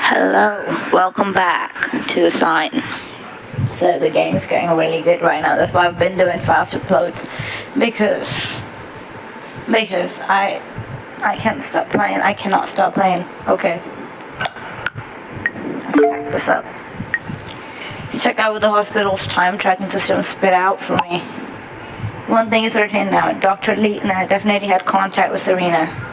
Hello, welcome back to the sign. So the game is going really good right now. That's why I've been doing fast uploads because I can't stop playing. I cannot stop playing. Okay, let's stack this up. Check out what the hospital's time tracking system spit out for me. One thing is certain now: Dr. Leitner definitely had contact with Sarina.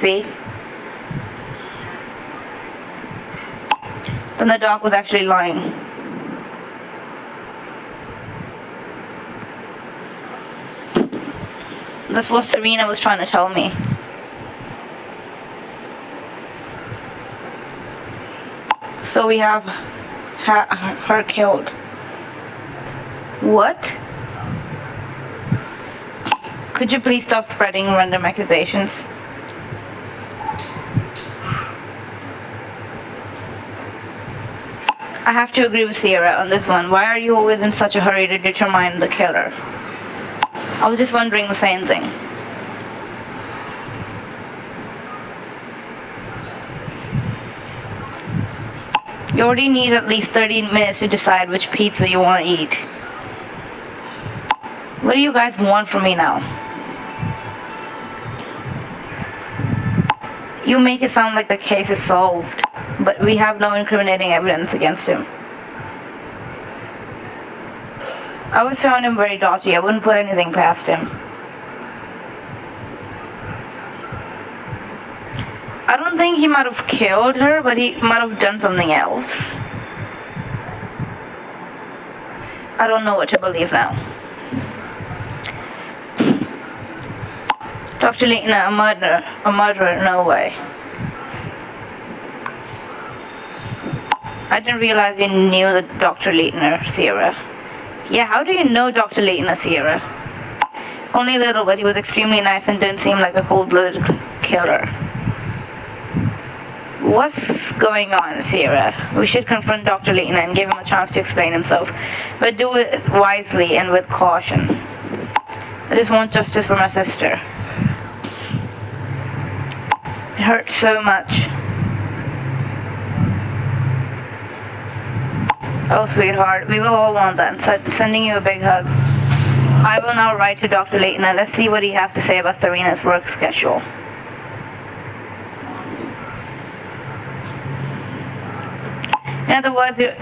See? Then the doc was actually lying. That's what Sarina was trying to tell me. So we have her killed. What? Could you please stop spreading random accusations? I have to agree with Ciara on this one. Why are you always in such a hurry to determine the killer? I was just wondering the same thing. You already need at least 30 minutes to decide which pizza you want to eat. What do you guys want from me now? You make it sound like the case is solved, but we have no incriminating evidence against him. I always found him very dodgy. I wouldn't put anything past him. I don't think he might have killed her, but he might have done something else. I don't know what to believe now. Dr. Leitner, a murderer, no way. I didn't realize you knew the Dr. Leitner, Ciara. Yeah, how do you know Dr. Leitner, Ciara? Only a little, but he was extremely nice and didn't seem like a cold-blooded killer. What's going on, Ciara? We should confront Dr. Leitner and give him a chance to explain himself, but do it wisely and with caution. I just want justice for my sister. It hurts so much. Oh, sweetheart, we will all want that. Sending you a big hug. I will now write to Dr. Leitner. Let's see what he has to say about Sarina's work schedule. In other words, you're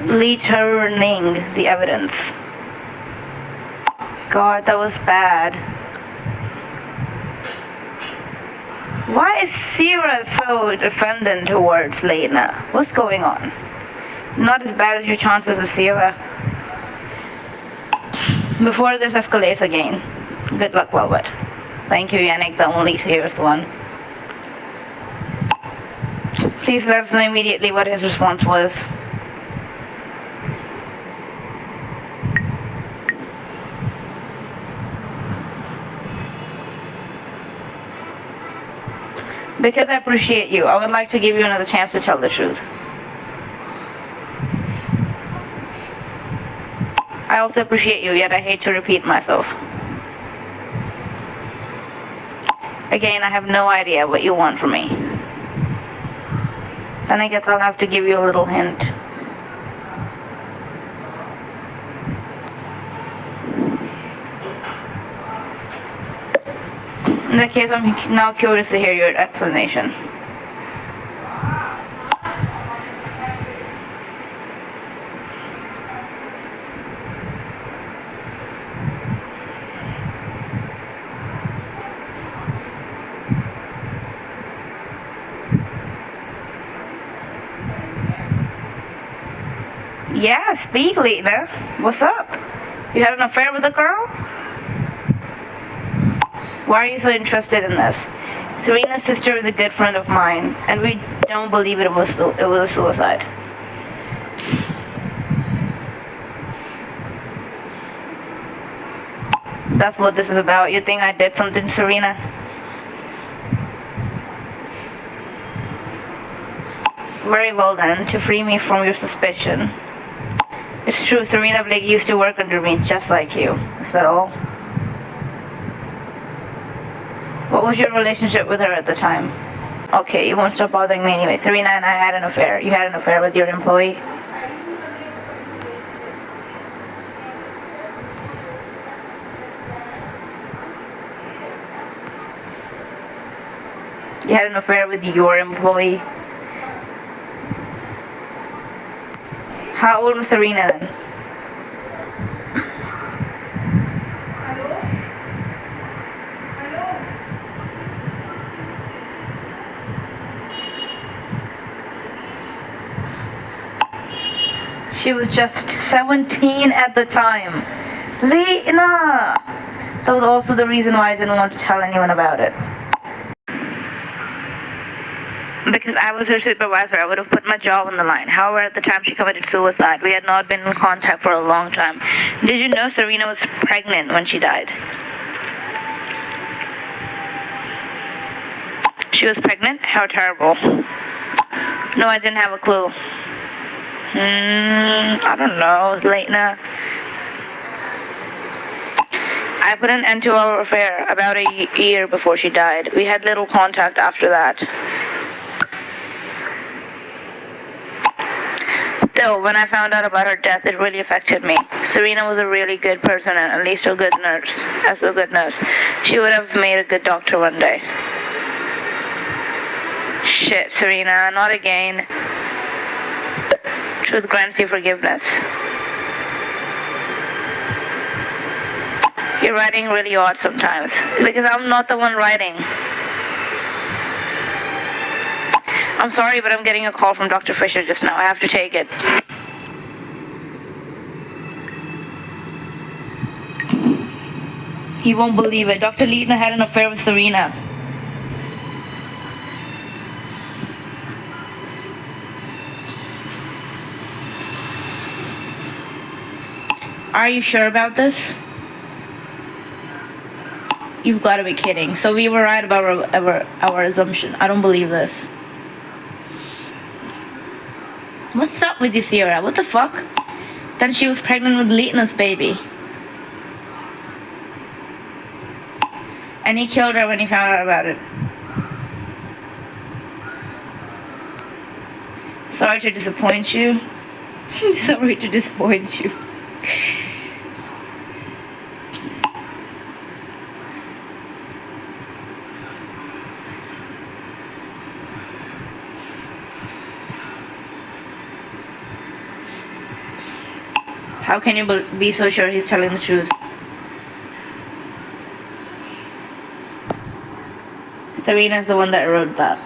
learning the evidence. God, that was bad. Why is Ciara so defendant towards Leitner? What's going on? Not as bad as your chances with Ciara. Before this escalates again. Good luck, Velvet. Thank you, Yannick, the only serious one. Please let us know immediately what his response was. Because I appreciate you, I would like to give you another chance to tell the truth. I also appreciate you, yet I hate to repeat myself. Again, I have no idea what you want from me. Then I guess I'll have to give you a little hint. In that case, I'm now curious to hear your explanation. Yeah, speak, Leitner. What's up? You had an affair with a girl? Why are you so interested in this? Sarina's sister is a good friend of mine, and we don't believe it was a suicide. That's what this is about. You think I did something, Sarina? Very well then, to free me from your suspicion. It's true, Sarina Blake used to work under me, just like you. Is that all? What was your relationship with her at the time? Okay, you won't stop bothering me anyway. Sarina and I had an affair. You had an affair with your employee? You had an affair with your employee? How old was Sarina then? She was just 17 at the time. Leitner! That was also the reason why I didn't want to tell anyone about it. Because I was her supervisor, I would have put my job on the line. However, at the time she committed suicide. We had not been in contact for a long time. Did you know Sarina was pregnant when she died? She was pregnant? How terrible. No, I didn't have a clue. I don't know, Leitner. I put an end to our affair about a year before she died. We had little contact after that. Still, when I found out about her death, it really affected me. Sarina was a really good person and at least a good nurse. As a good nurse, she would have made a good doctor one day. Shit, Sarina, not again. Truth grants you forgiveness. You're writing really odd sometimes, because I'm not the one writing. I'm sorry, but I'm getting a call from Dr. Fisher just now. I have to take it. You won't believe it. Dr. Leitner had an affair with Sarina. Are you sure about this? You've got to be kidding. So we were right about our assumption. I don't believe this. What's up with you, Ciara? What the fuck? Then she was pregnant with Leitner's baby. And he killed her when he found out about it. Sorry to disappoint you. Sorry to disappoint you. How can you be so sure he's telling the truth? Sarina's the one that wrote that.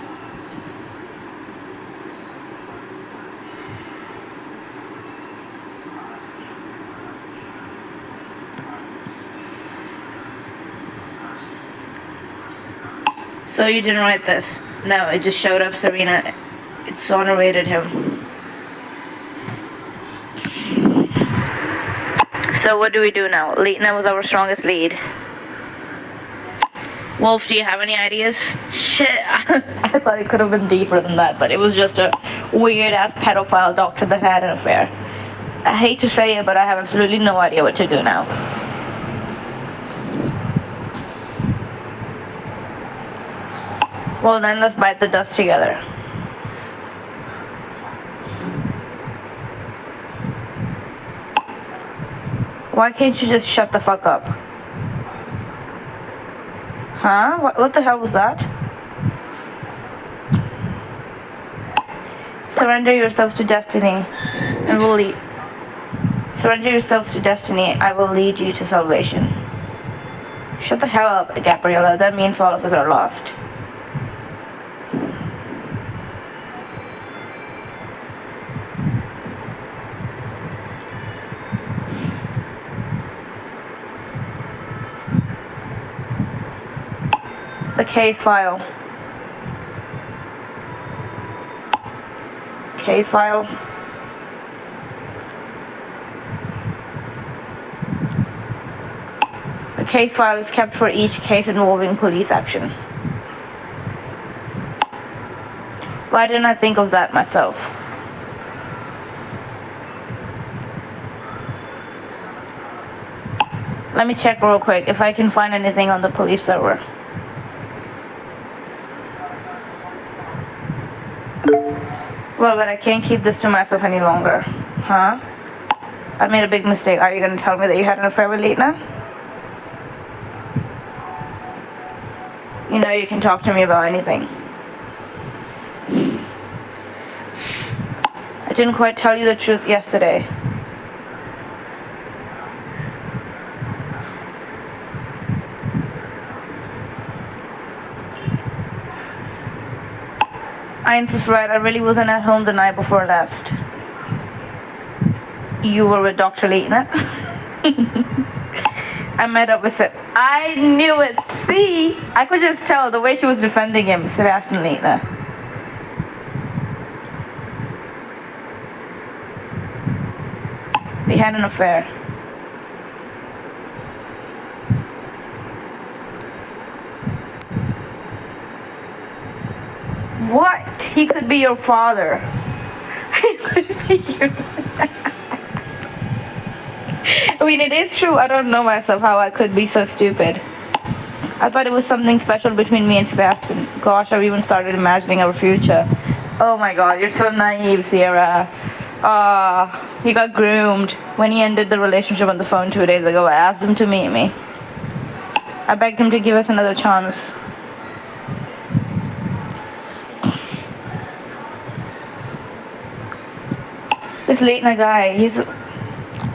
So you didn't write this? No, it just showed up Sarina. It exonerated him. So what do we do now? Leitner was our strongest lead. Wolf, do you have any ideas? Shit, I thought it could have been deeper than that, but it was just a weird-ass pedophile doctor that had an affair. I hate to say it, but I have absolutely no idea what to do now. Well then, let's bite the dust together. Why can't you just shut the fuck up? Huh? What the hell was that? Surrender yourselves to destiny and we'll lead. Surrender yourselves to destiny. I will lead you to salvation. Shut the hell up, Gabriella. That means all of us are lost. The case file. Case file. The case file is kept for each case involving police action. Why didn't I think of that myself? Let me check real quick if I can find anything on the police server. Well, but I can't keep this to myself any longer. Huh? I made a big mistake. Are you gonna tell me that you had an affair with Leitner? You know you can talk to me about anything. I didn't quite tell you the truth yesterday. I'm just right. I really wasn't at home the night before last. You were with Dr. Leitner. I met up with it. I knew it. See? I could just tell the way she was defending him, Sebastian Leitner. We had an affair. What? He could be your father. He could be your... I mean, it is true. I don't know myself how I could be so stupid. I thought it was something special between me and Sebastian. Gosh, I've even started imagining our future. Oh my god, you're so naive, Ciara. He got groomed. When he ended the relationship on the phone 2 days ago, I asked him to meet me. I begged him to give us another chance. This Leitner guy, he's a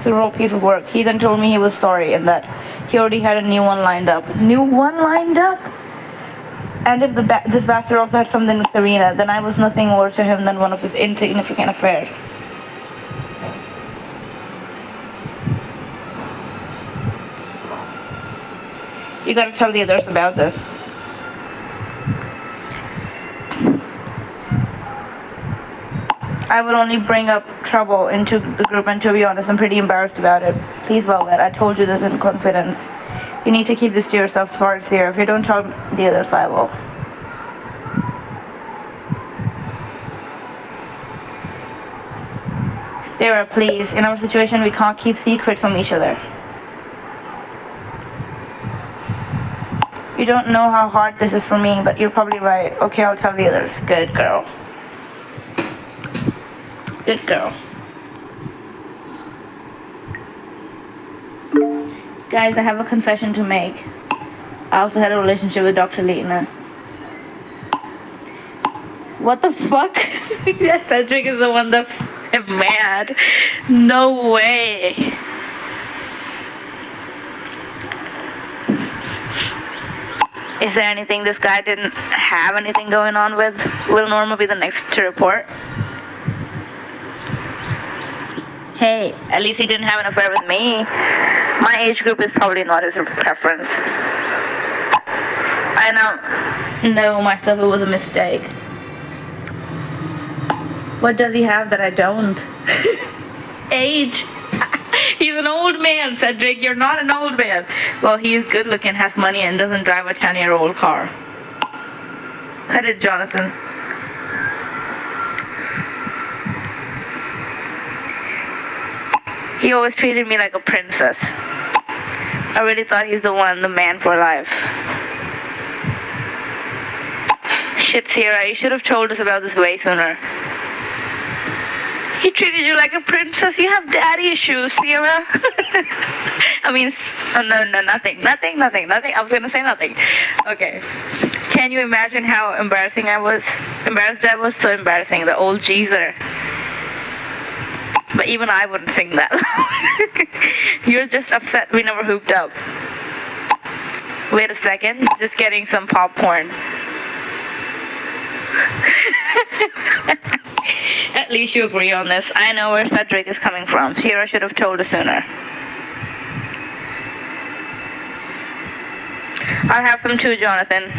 real piece of work. He then told me he was sorry and that he already had a new one lined up. New one lined up? And if this bastard also had something with Sarina, then I was nothing more to him than one of his insignificant affairs. You gotta tell the others about this. I would only bring up trouble into the group, and to be honest, I'm pretty embarrassed about it. Please, Velvet, I told you this in confidence. You need to keep this to yourself, sorry, Ciara. If you don't tell the others, I will. Ciara, please. In our situation, we can't keep secrets from each other. You don't know how hard this is for me, but you're probably right. Okay, I'll tell the others. Good girl. Good girl. Guys, I have a confession to make. I also had a relationship with Dr. Leitner. What the fuck? Yes, Cedric is the one that's mad. No way. Is there anything this guy didn't have anything going on with? Will Norma be the next to report? Hey, at least he didn't have an affair with me. My age group is probably not his preference. I know myself it was a mistake. What does he have that I don't? Age. He's an old man, Cedric. You're not an old man. Well, he is good looking, has money, and doesn't drive a 10-year-old car. Cut it, Jonathan. He always treated me like a princess. I really thought he's the one, the man for life. Shit, Ciara, you should have told us about this way sooner. He treated you like a princess. You have daddy issues, Ciara. I mean, no, nothing. I was gonna say nothing. Okay. Can you imagine how embarrassed I was? So embarrassing. The old geezer. But even I wouldn't sing that. You're just upset we never hooked up. Wait a second. Just getting some popcorn. At least you agree on this. I know where Cedric is coming from. Ciara should have told us sooner. I'll have some too, Jonathan.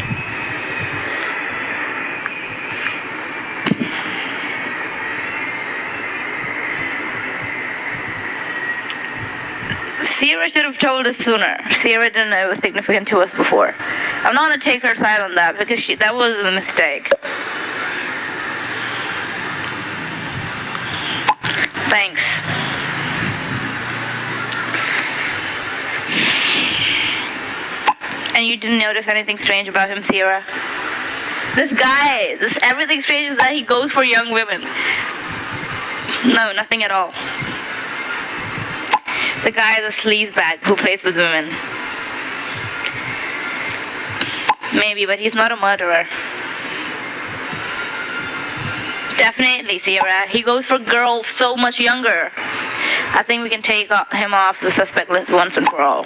Ciara should have told us sooner. Ciara didn't know it was significant to us before. I'm not gonna take her side on that because that was a mistake. Thanks. And you didn't notice anything strange about him, Ciara? This guy, everything strange is that he goes for young women. No, nothing at all. The guy is a sleazebag who plays with women. Maybe, but he's not a murderer. Definitely, Ciara. He goes for girls so much younger. I think we can take him off the suspect list once and for all.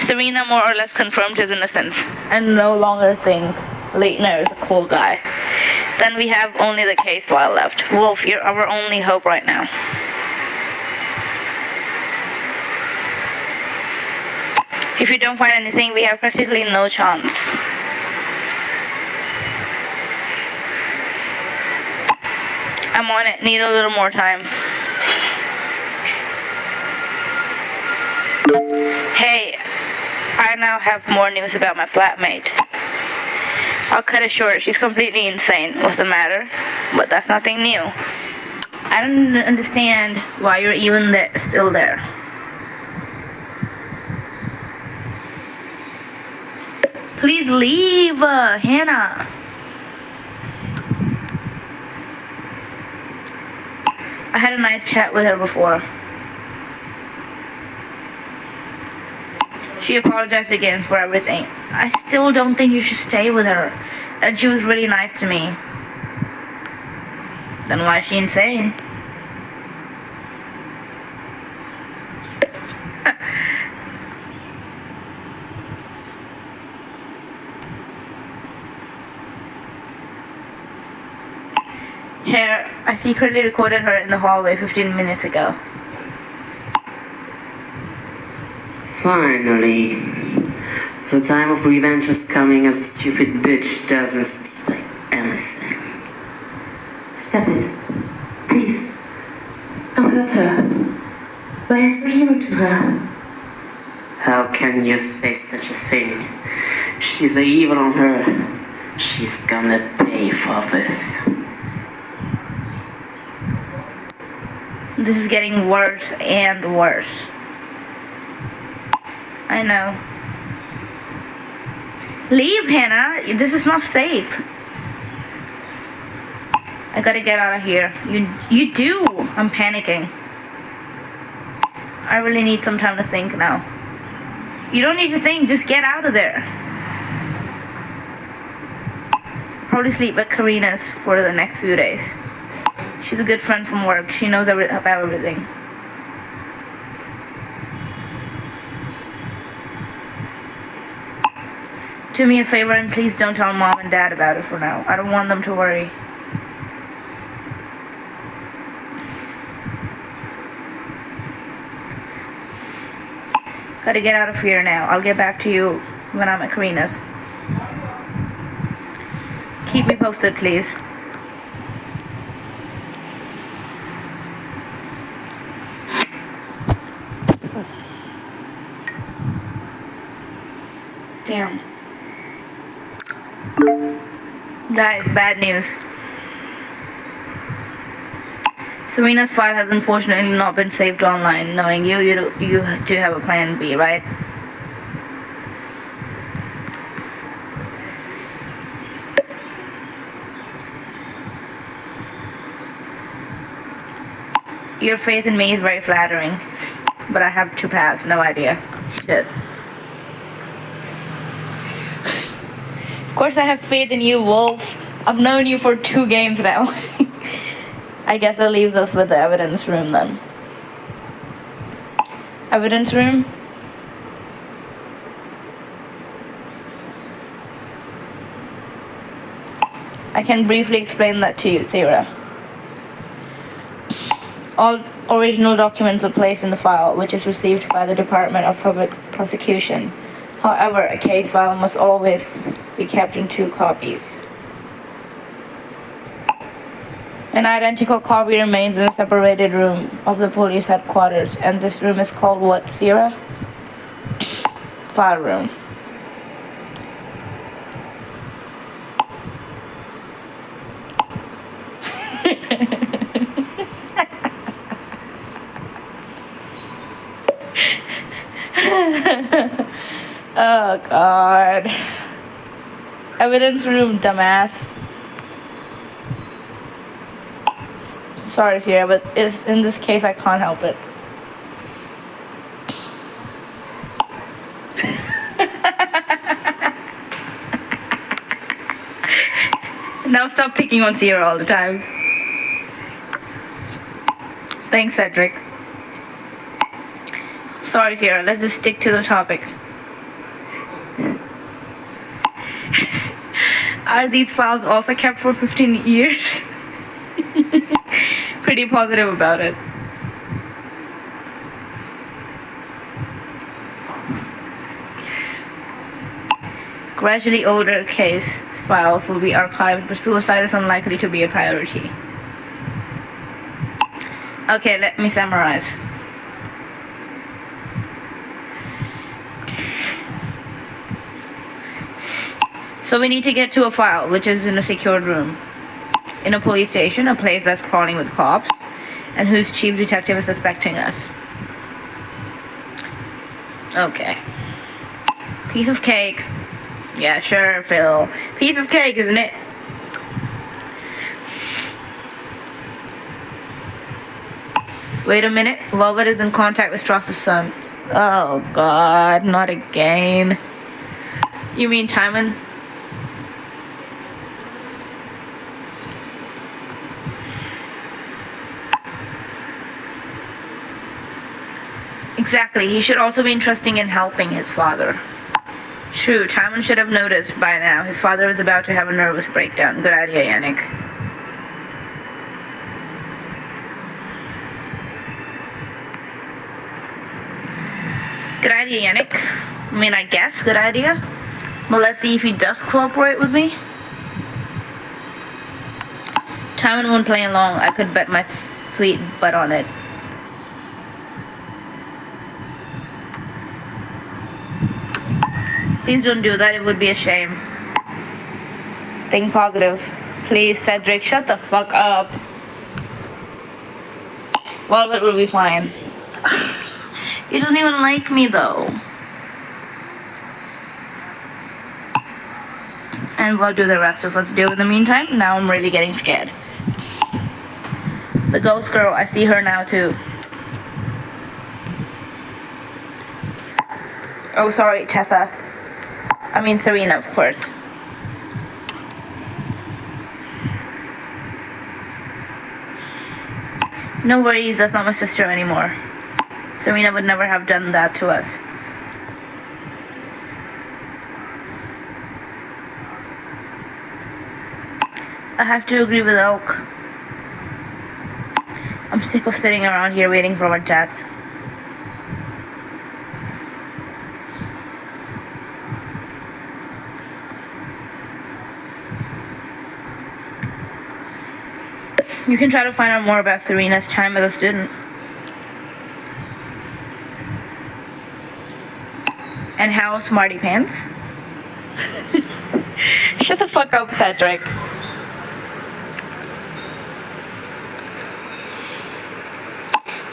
Sarina more or less confirmed his innocence and no longer think Leitner is a cool guy. Then we have only the case file left. Wolf, you're our only hope right now. If you don't find anything, we have practically no chance. I'm on it. Need a little more time. Hey, I now have more news about my flatmate. I'll cut it short. She's completely insane. What's the matter? But that's nothing new. I don't understand why you're even there, still there. Please leave, Hannah. I had a nice chat with her before. She apologized again for everything. I still don't think you should stay with her. And she was really nice to me. Then why is she insane? Here, I secretly recorded her in the hallway 15 minutes ago. Finally. The time of revenge is coming as the stupid bitch doesn't suspect anything. Stop it. Please. Don't hurt her. Why is the hero to her? How can you say such a thing? She's the evil on her. She's gonna pay for this. This is getting worse and worse. I know. Leave, Hannah. This is not safe. I gotta get out of here. You do. I'm panicking. I really need some time to think now. You don't need to think. Just get out of there. Probably sleep at Karina's for the next few days. She's a good friend from work. She knows about everything. Do me a favor and please don't tell Mom and Dad about it for now. I don't want them to worry. Gotta get out of here now. I'll get back to you when I'm at Karina's. Keep me posted, please. Damn. Guys, bad news. Sarina's file has unfortunately not been saved online. Knowing you do have a plan B, right? Your faith in me is very flattering. But I have two paths, no idea. Shit. Of course I have faith in you, Wolf. I've known you for 2 games now. I guess that leaves us with the evidence room then. Evidence room? I can briefly explain that to you, Ciara. All original documents are placed in the file, which is received by the Department of Public Prosecution. However, a case file must always be kept in 2 copies. An identical copy remains in a separated room of the police headquarters, and this room is called what, Ciara? File room. Oh God. Evidence room, dumbass. Sorry, Ciara, but in this case, I can't help it. Now stop picking on Ciara all the time. Thanks, Cedric. Sorry, Ciara, let's just stick to the topic. Are these files also kept for 15 years? Pretty positive about it. Gradually older case files will be archived, but suicide is unlikely to be a priority. Okay, let me summarize. So we need to get to a file which is in a secured room. In a police station, a place that's crawling with cops, and whose chief detective is suspecting us. Okay. Piece of cake. Yeah, sure, Phil. Piece of cake, isn't it? Wait a minute. Velvet is in contact with Strauss's son. Oh, God. Not again. You mean Timon? Exactly. He should also be interested in helping his father. True, Timon should have noticed by now. His father is about to have a nervous breakdown. Good idea, Yannick. Good idea, Yannick. I mean, I guess, good idea. But let's see if he does cooperate with me. Timon won't play along. I could bet my sweet butt on it. Please don't do that, it would be a shame. Think positive. Please, Cedric, shut the fuck up. Velvet will be fine. He doesn't even like me though. And what do the rest of us do in the meantime? Now I'm really getting scared. The ghost girl, I see her now too. Oh, sorry, Tessa. I mean, Sarina, of course. No worries, that's not my sister anymore. Sarina would never have done that to us. I have to agree with Elk. I'm sick of sitting around here waiting for our death. You can try to find out more about Sarina's time as a student. And how Smarty Pants? Shut the fuck up, Cedric.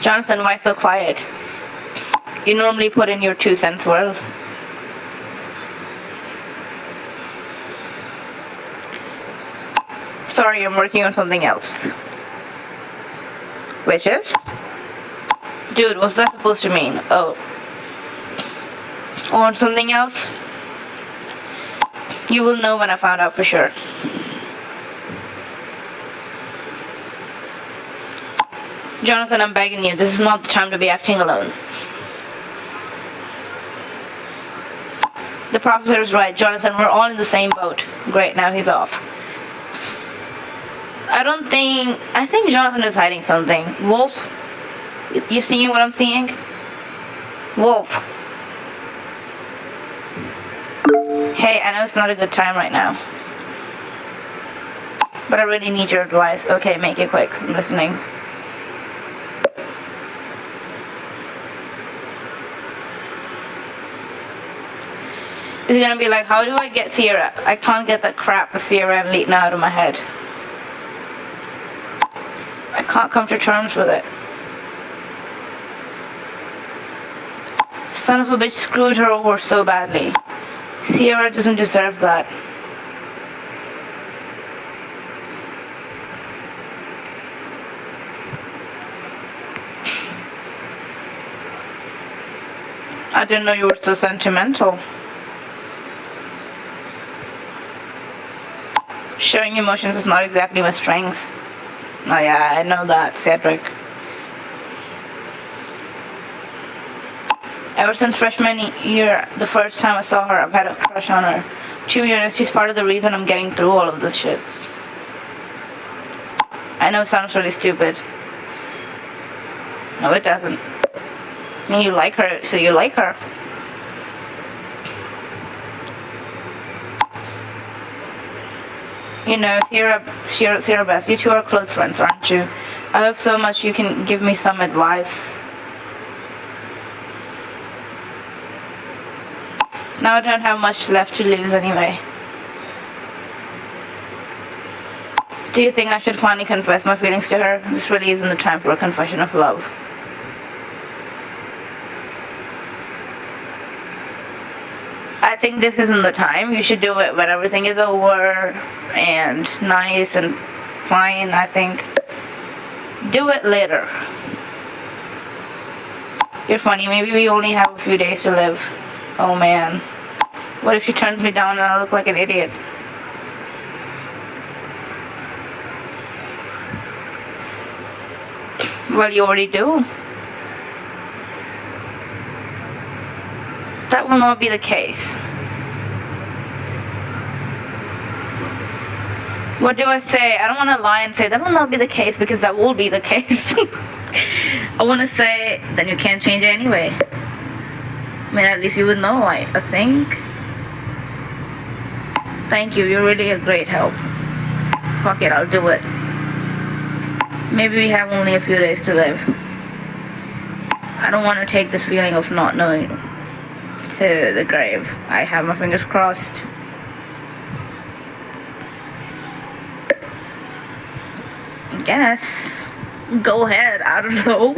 Jonathan, why so quiet? You normally put in your 2 cents worth. Sorry, I'm working on something else. Which is? Dude, what's that supposed to mean? Oh. On something else? You will know when I find out for sure. Jonathan, I'm begging you, this is not the time to be acting alone. The professor is right, Jonathan, we're all in the same boat. Great, now he's off. I think Jonathan is hiding something. Wolf? You seeing what I'm seeing? Wolf. Hey, I know it's not a good time right now. But I really need your advice. Okay, make it quick. I'm listening. It's gonna be like, how do I get Ciara? I can't get that crap with Ciara and Leitner out of my head. I can't come to terms with it. Son of a bitch screwed her over so badly. Ciara doesn't deserve that. I didn't know you were so sentimental. Showing emotions is not exactly my strength. Oh yeah, I know that, Cedric. Ever since freshman year, the first time I saw her, I've had a crush on her. To be honest, she's part of the reason I'm getting through all of this shit. I know it sounds really stupid. No, it doesn't. I mean, you like her, so you like her. You know, Ciara Beth, you two are close friends, aren't you? I hope so much you can give me some advice. Now I don't have much left to lose anyway. Do you think I should finally confess my feelings to her? This really isn't the time for a confession of love. I think this isn't the time. You should do it when everything is over and nice and fine, I think. Do it later. You're funny. Maybe we only have a few days to live. Oh man. What if she turns me down and I look like an idiot? Well, you already do. That will not be the case. What do I say? I don't want to lie and say that will not be the case, because that will be the case. I want to say then you can't change it anyway. I mean, at least you would know, I think. Thank you, you're really a great help. Fuck it, I'll do it. Maybe we have only a few days to live. I don't want to take this feeling of not knowing to the grave. I have my fingers crossed. I guess. Go ahead, I don't know.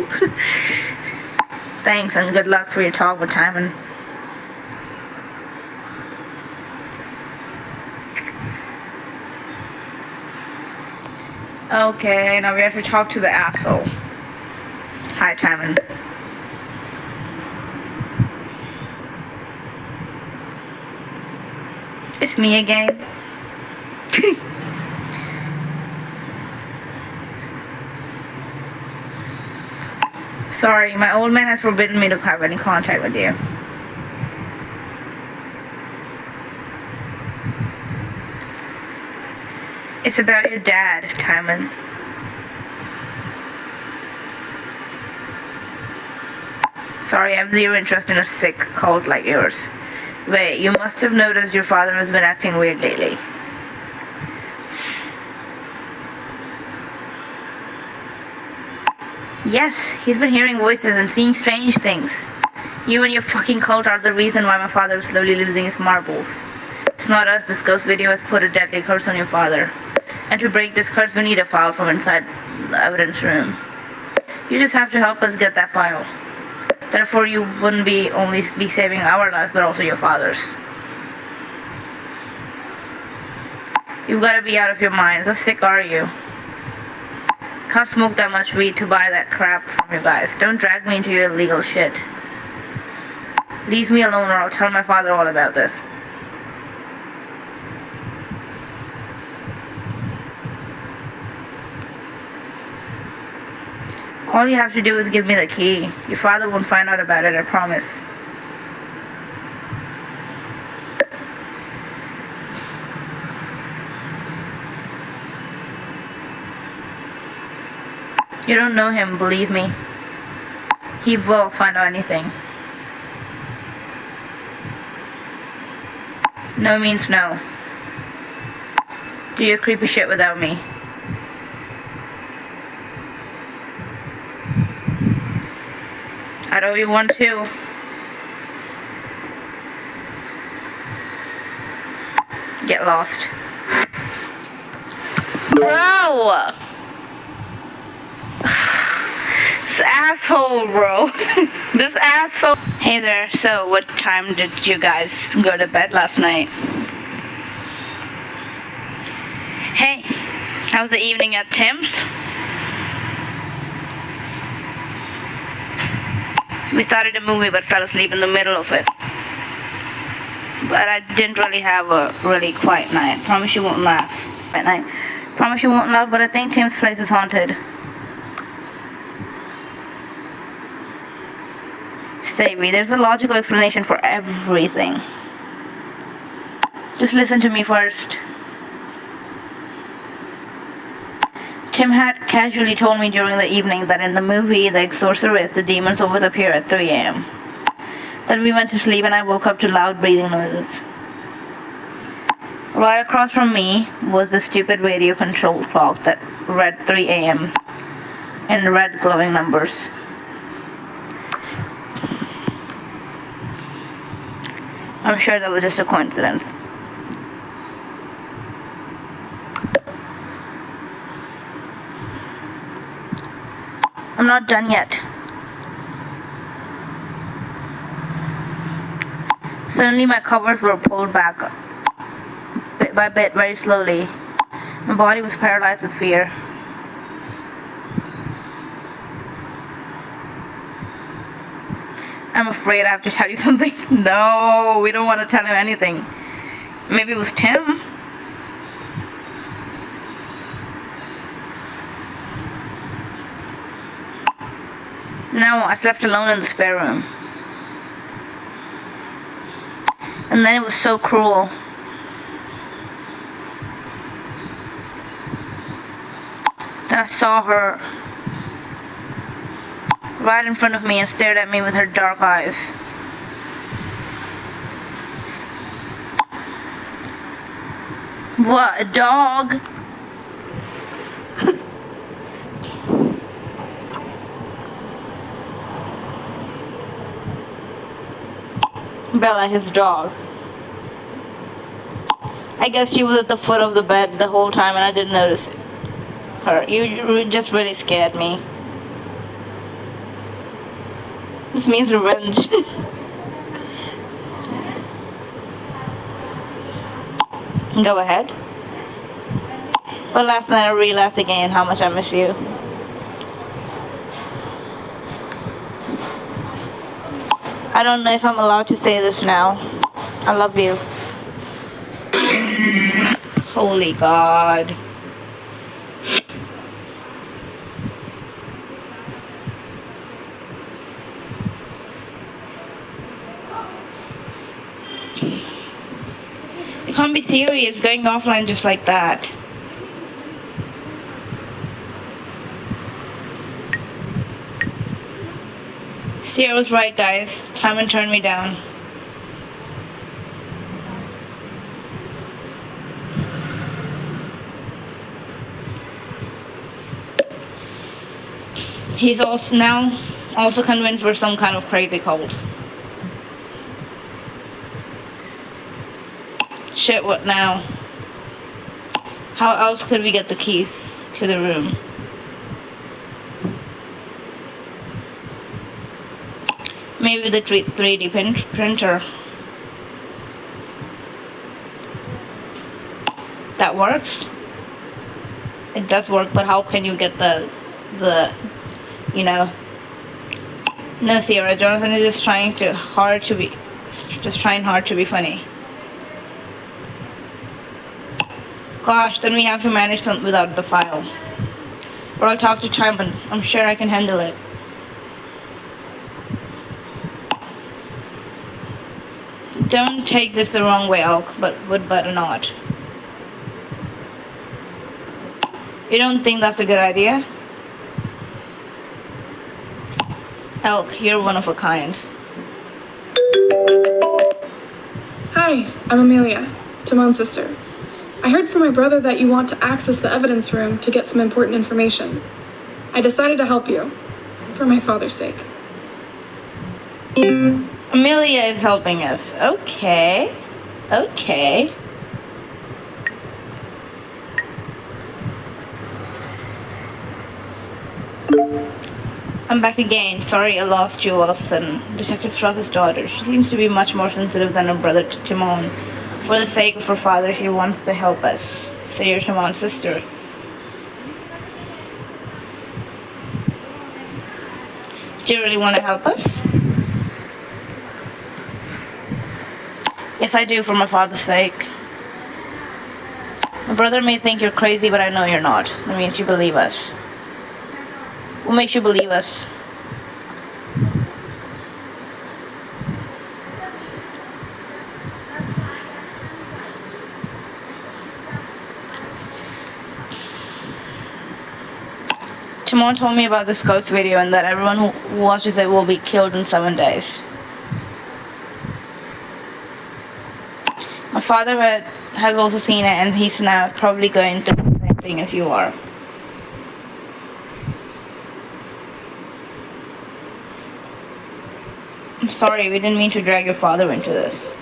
Thanks and good luck for your talk with Timon. Okay, now we have to talk to the asshole. Hi, Timon. It's me again. Sorry, my old man has forbidden me to have any contact with you. It's about your dad, Timon. Sorry, I have zero interest in a sick cult like yours. Wait, you must have noticed your father has been acting weird lately. Yes, he's been hearing voices and seeing strange things. You and your fucking cult are the reason why my father is slowly losing his marbles. It's not us, this ghost video has put a deadly curse on your father. And to break this curse, we need a file from inside the evidence room. You just have to help us get that file. Therefore, you wouldn't only be saving our lives, but also your father's. You've got to be out of your minds. How sick are you? Can't smoke that much weed to buy that crap from you guys. Don't drag me into your illegal shit. Leave me alone or I'll tell my father all about this. All you have to do is give me the key. Your father won't find out about it, I promise. You don't know him, believe me. He will find out anything. No means no. Do your creepy shit without me. I owe you one too. Get lost. Bro! This asshole, bro. This asshole. Hey there, so what time did you guys go to bed last night? Hey, how was the evening at Tim's? We started a movie but fell asleep in the middle of it. But I didn't really have a really quiet night. Promise you won't laugh. At night. Promise you won't laugh, but I think Tim's place is haunted. Savvy, there's a logical explanation for everything. Just listen to me first. Tim had casually told me during the evening that in the movie The Exorcist, the demons always appear at 3 a.m. Then we went to sleep and I woke up to loud breathing noises. Right across from me was the stupid radio controlled clock that read 3 a.m. in red glowing numbers. I'm sure that was just a coincidence. I'm not done yet. Suddenly my covers were pulled back bit by bit, very slowly. My body was paralyzed with fear. I'm afraid I have to tell you something. No, we don't want to tell him anything. Maybe it was Tim. No, I slept alone in the spare room. And then it was so cruel. Then I saw her right in front of me and stared at me with her dark eyes. What, a dog? Bella, his dog. I guess she was at the foot of the bed the whole time and I didn't notice it. Her. You just really scared me. This means revenge. Go ahead. But last night I realized again how much I miss you. I don't know if I'm allowed to say this now. I love you. Holy God. You can't be serious going offline just like that. Ciara was right, guys. Come and turn me down. He's also convinced we're some kind of crazy cult. Shit, what now? How else could we get the keys to the room? Maybe the 3D printer. That works? It does work, but how can you get the you know? No, Ciara, Jonathan is just trying hard to be funny. Gosh, then we have to manage them without the file. Or I'll talk to Timon. I'm sure I can handle it. Don't take this the wrong way, Elk, but not. You don't think that's a good idea? Elk, you're one of a kind. Hi, I'm Amelia, Timon's sister. I heard from my brother that you want to access the evidence room to get some important information. I decided to help you, for my father's sake. Amelia is helping us. Okay. I'm back again. Sorry I lost you all of a sudden. Detective Strauss's daughter. She seems to be much more sensitive than her brother Timon. For the sake of her father, she wants to help us. So you're Timon's sister. Do you really want to help us? Yes, I do, for my father's sake. My brother may think you're crazy, but I know you're not. That means you believe us. What makes you believe us? Timon told me about this ghost video and that everyone who watches it will be killed in 7 days. My father has also seen it, and he's now probably going through the same thing as you are. I'm sorry, we didn't mean to drag your father into this.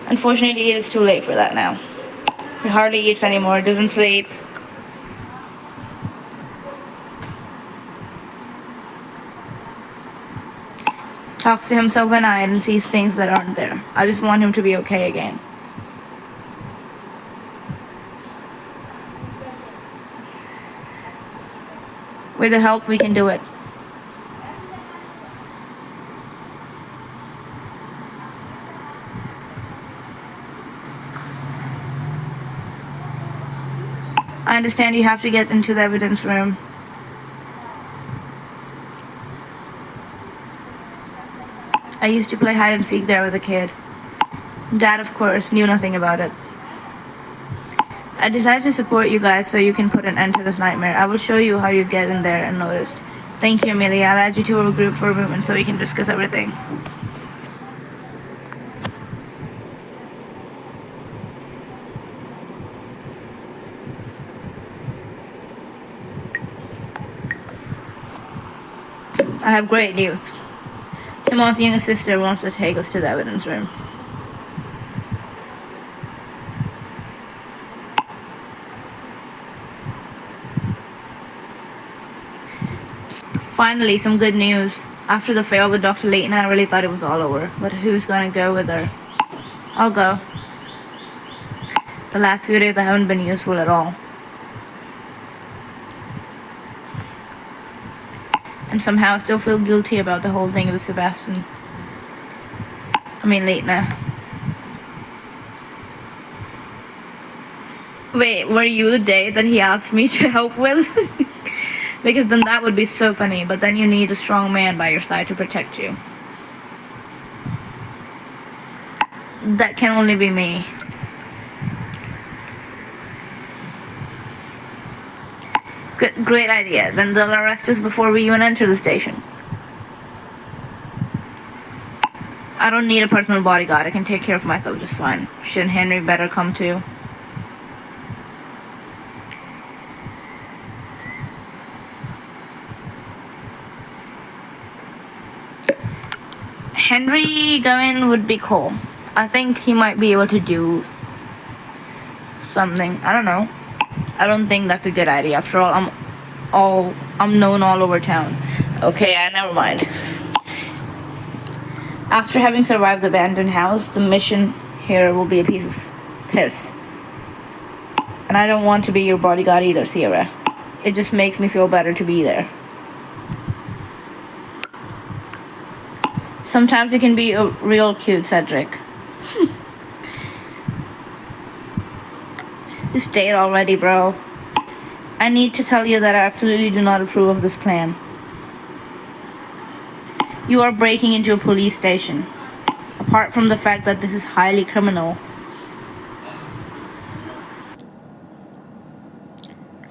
Unfortunately, it is too late for that now. He hardly eats anymore, doesn't sleep. Talks to himself at night and sees things that aren't there. I just want him to be okay again. With the help, we can do it. I understand you have to get into the evidence room. I used to play hide and seek there as a kid. Dad, of course, knew nothing about it. I decided to support you guys so you can put an end to this nightmare. I will show you how you get in there and noticed. Thank you, Amelia. I'll add you to our group for a moment so we can discuss everything. I have great news. Timon's younger sister wants to take us to the evidence room. Finally, some good news. After the fail with Dr. Leitner, I really thought it was all over. But who's gonna go with her? I'll go. The last few days I haven't been useful at all. And somehow I still feel guilty about the whole thing with Sebastian. Leitner. Wait, were you the date that he asked me to help with? Because then that would be so funny, but then you need a strong man by your side to protect you. That can only be me. Great idea. Then they'll arrest us before we even enter the station. I don't need a personal bodyguard. I can take care of myself just fine. Shouldn't Henry better come too? Henry going would be cool. I think he might be able to do something. I don't know. I don't think that's a good idea. After all, I'm known all over town. Okay, never mind. After having survived the abandoned house, the mission here will be a piece of piss. And I don't want to be your bodyguard either, Ciara. It just makes me feel better to be there. Sometimes you can be a real cute, Cedric. Just date already, bro. I need to tell you that I absolutely do not approve of this plan. You are breaking into a police station. Apart from the fact that this is highly criminal.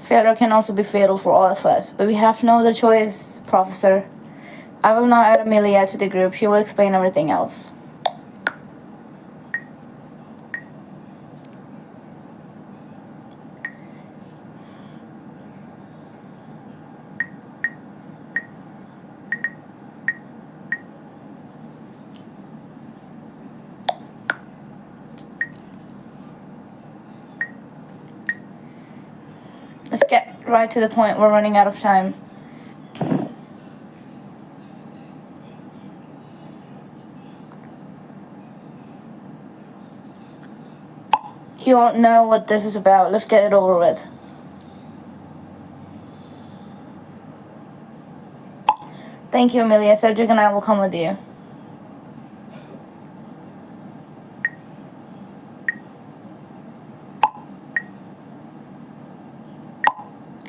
Failure can also be fatal for all of us, but we have no other choice, Professor. I will now add Amelia to the group. She will explain everything else. Let's get right to the point. We're running out of time. You all know what this is about. Let's get it over with. Thank you, Amelia. Cedric and I will come with you.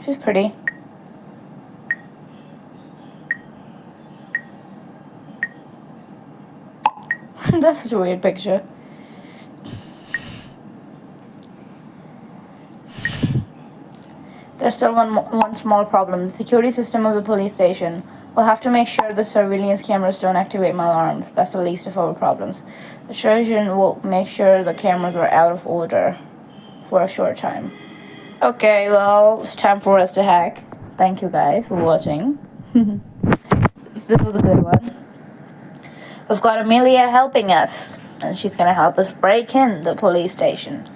She's pretty. That's such a weird picture. There's still one small problem. The security system of the police station. We'll have to make sure the surveillance cameras don't activate malarms. That's the least of our problems. The surgeon will make sure the cameras are out of order for a short time. Okay, well, it's time for us to hack. Thank you guys for watching. This was a good one. We've got Amelia helping us, and she's gonna help us break in the police station.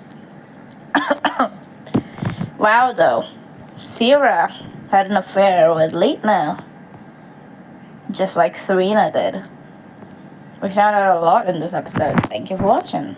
Wow, though. Ciara had an affair with Leitner, just like Sarina did. We found out a lot in this episode. Thank you for watching.